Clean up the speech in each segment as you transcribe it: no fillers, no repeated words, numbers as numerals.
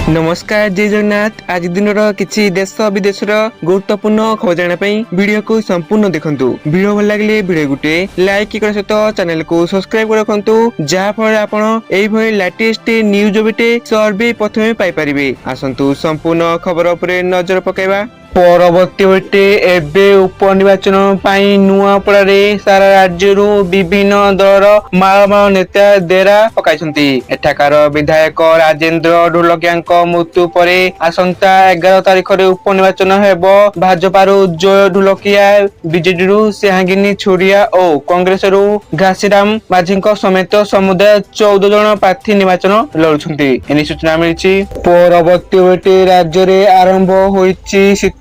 नमस्कार जय जगन्नाथ। आज दिन किसी देश विदेश गुरुत्वपूर्ण खबर जानापी वीडियो को संपूर्ण देखंतु। वीडियो भल लगे वीडियो गुटे लाइक सहित चैनल को सब्सक्राइब रखंतु, जहाँ फल आपण एई लेटेस्ट न्यूज बिटे सर्वे प्रथमे पाई परिबे। आसंतु संपूर्ण खबर उपरे नजर पकाइबा। परवर्ती बेटे एबे उपनिर्वाचन पाई नुआपड़ारे सारा राज्यरू विभिन्न दलर माल नेता डेरा पकाइछंती। एठाकार विधायक राजेंद्र ढोलकियाଙ୍କ मृत्यु परे आसंता 11 तारिख रे उपनिर्वाचन हेबो। भाजपारू जय ढोलकिया, बीजेडीरू सेहागिनी छुरिया और कांग्रेसरू घासीराम माझीଙ୍କ समेत समुदाय 14 जन प्रार्थी निर्वाचन लड़ुछंती। एनी सूचना मिलिछि। परवर्ती बेटे राज्य रे आरंभ होईछि शीतर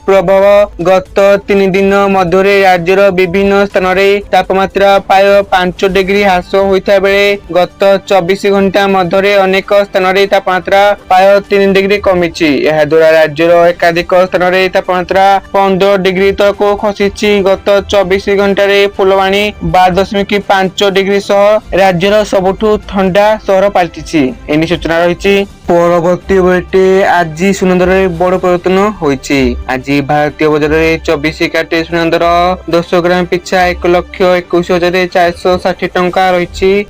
प्रभाव। गत 3 दिन मध्य राज्यर विभिन्न स्थान में तापमात्रा प्राय 5 डिग्री ह्रास होता बेले गत 24 घंटा मध्य अनेक स्थान में तापमात्रा प्राय 3 डिग्री कमी। यह द्वारा राज्यर एकाधिक स्थान में तापमात्रा 15 डिग्री तक खसी। गत 24 घंटा फुलवाणी 12.5 डिग्री सह राज्यर सबुठु ठंडा सहर पलटि। एनी सूचना रही। परवर्ती बेटे आज सुनंदर बड़ परिवर्तन होइछि। आज भारतीय बजार में 24 काटे सुनंदर 10 ग्राम पिछा 1,21,460 टंका रही।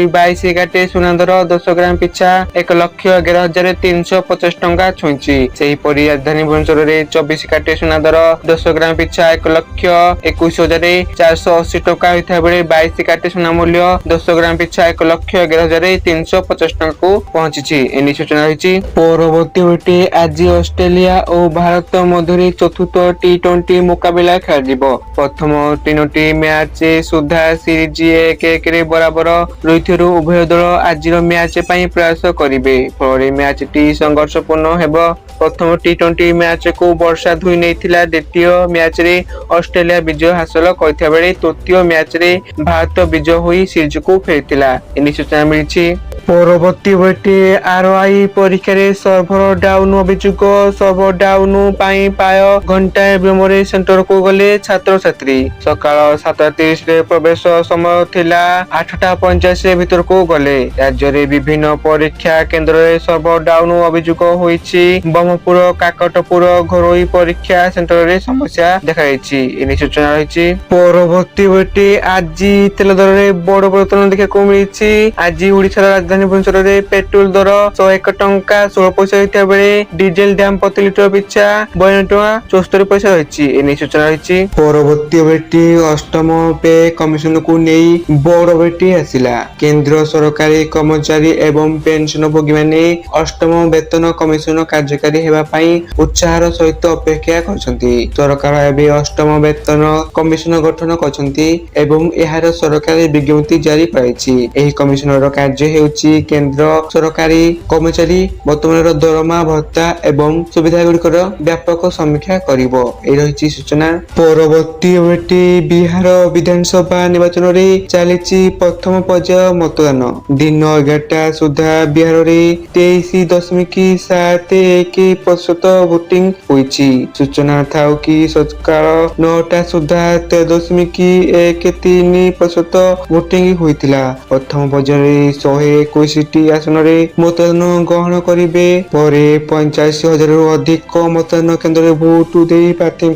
22 काटे सुनंदर 10 ग्राम पिछा 1,11,350 टंका छुईछि। राजधानी भुवनेश्वर में 24 काटे सुनंदर 10 ग्राम पिछा 1,21,480 टंका होता बेले 22 काटे सुना मूल्य 10 ग्राम पिछा 1,11,350 टंका को पहुंची। सूचना रही। परवर्ती बेटे आज ऑस्ट्रेलिया और भारत मध्य चतुर्थ टी20 मुकाबला खेल। प्रथम 3टी मैच सुधा सीरीज 1-1 बराबर रही। उभय दल आज मैच प्रयास करेंगे। फल मैच टी संघर्षपूर्ण हेब। प्रथम टी20 मैच को वर्षा धुई नहीं। द्वितीय मैच रे ऑस्ट्रेलिया विजय हासिल करता बेले तृतीय मैच रे भारत विजय होई सीरीज को फेरिथिला। एनी सूचना मिली। परवर्ती बेटे आरआई परीक्षा रे सर्भर डाउन अभियोग। सर्भर डाउन पाई प्राय घंटाए विलंब सेंटर को गले छात्र छात्री। सकाळ 7:30 रे प्रवेश समय थिला 8:85 भीतर को गले। राज्य रे विभिन्न परीक्षा केंद्र रे सर्भर डाउन अभियोग होईछि। ब्रह्मपुर, काकटपुर घरोई परीक्षा सेंटर रे समस्या देखाइछि। एनी सूचना रही। परवर्ती बेटे आज तेल दर रे बड़ परिवर्तन देखा को मिलिछि। आज ओडिसा राजधानी भुवनेश्वर में पेट्रोल दर 101 टंका 16 पैसा होता बेले डीजेल दाम प्रति लिटर पिछा 52 टंका 74 पैसा रही। एनी सूचना रही। परवर्ती बेटी अष्टम पे कमिशन को नहीं बड़ बेटी आसिला। केंद्र सरकारी कर्मचारी एवं पेंशन भोगी माने अष्टम वेतन कमिशन कार्यकारी हेबा पई उत्साहर सहित अपेक्षा करछंती। सरकार एबे अष्टम वेतन कमिशन गठन करछंती एवं एहार सरकारी विज्ञप्ति जारी कराइछि। एही कमिशनर कार्य हेउछि केंद्र सरकारी कर्मचारी वर्तमान दरमा भत्ता एवं सुविधा गुड़िकर व्यापक समीक्षा करिवो। ए रही सूचना। परवर्ती बेटी बिहार विधानसभा निर्वाचन रे चलीछि प्रथम पर्याय मतदान। दिन 11टा सुधा बिहार रे 23.71% वोटिंग होईछि। सूचना थाउ कि सकाळ 9टा सुधा 13.13% वोटिंग होइतिला। प्रथम पर्याय रे 121 आसन रे मतदान ग्रहण करिवे। परे 85,000 रु अधिक मतदान केंद्र रे भोट देई प्रार्थी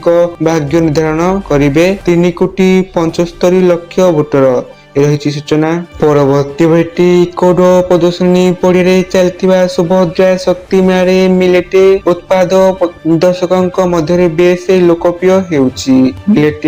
भाग्य निर्धारण करिवे। 3,75,00,000 भोटर रही सूचना। परवर्ती बेटी कोड प्रदर्शनी पड़िया चलता सुभद्रा शक्ति मेले मिलेट उत्पाद दर्शकों मध्य बेस लोकप्रिय होउछि। मिलेट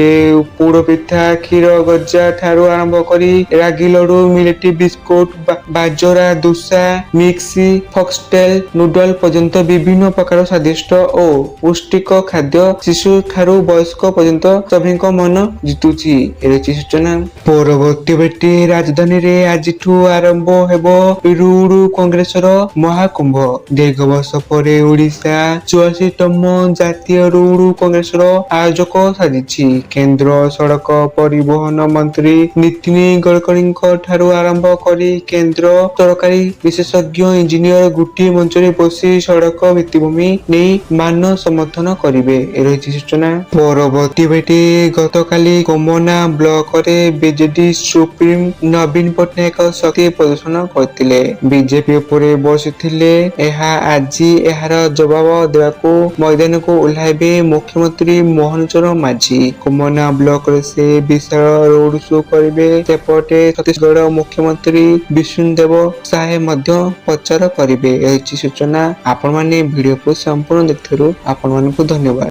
पोड़ पिठा, क्षीर गजा ठारू आरंभ करी रागी लडू, मिलेट बिस्कुट, बाजरा दोसा, मिक्सी, फॉक्सटेल नूडल पर्यंत विभिन्न प्रकार स्वादिष्ट और पौष्टिक खाद्य शिशु ठारू वयस्क पर्यंत सभी मन जितुछि। एही सूचना। परवर्ती बेटी राजधानी रे आज आरंभ हेबो रुडु कांग्रेसर महाकुंभ। दीर्घ वर्ष पर ओडिशा 84तम जातीय रुडु कांग्रेसर आयोजक साजिछि। केंद्र सड़क परिवहन मंत्री नितिन गडकरी ठारू आरंभ करी केंद्र सरकारी विशेषज्ञ इंजीनियर गोटे मंच रे बसी सड़क भित्तिभूमि नहीं मान समर्थन करिवे। रही सूचना। परवर्ती बेटी गतकाली कोमना ब्लॉक रे बीजेडी ସୁପ୍ରିମ ନବୀନ ପଟ୍ଟନାୟକ ଶକ୍ତି ପ୍ରଦର୍ଶନ କରିଥିଲେ। ବିଜେପି ଉପରେ ବସିଥିଲେ। ଏହା ଆଜି ଏହାର ଜବାବ ଦେବାକୁ ମଇଦାନକୁ ଓହ୍ଲାଇବେ ମୁଖ୍ୟମନ୍ତ୍ରୀ ମୋହନ ଚରଣ ମାଝୀ। କୁମନା ବ୍ଲକରେ ସେ ବିଶାଳ ରୋଡ ଶୋ କରିବେ। ସେପଟେ ଛତିଶଗଡ଼ ମୁଖ୍ୟମନ୍ତ୍ରୀ ବିଷ୍ଣୁଦେବ ସାଏ ମଧ୍ୟ ପ୍ରଚାର କରିବେ। ଏହି ସୂଚନା। ଆପଣମାନେ ଭିଡିଓକୁ ସମ୍ପୂର୍ଣ୍ଣ ଦେଖିଥିବାରୁ ଆପଣମାନଙ୍କୁ ଧନ୍ୟବାଦ।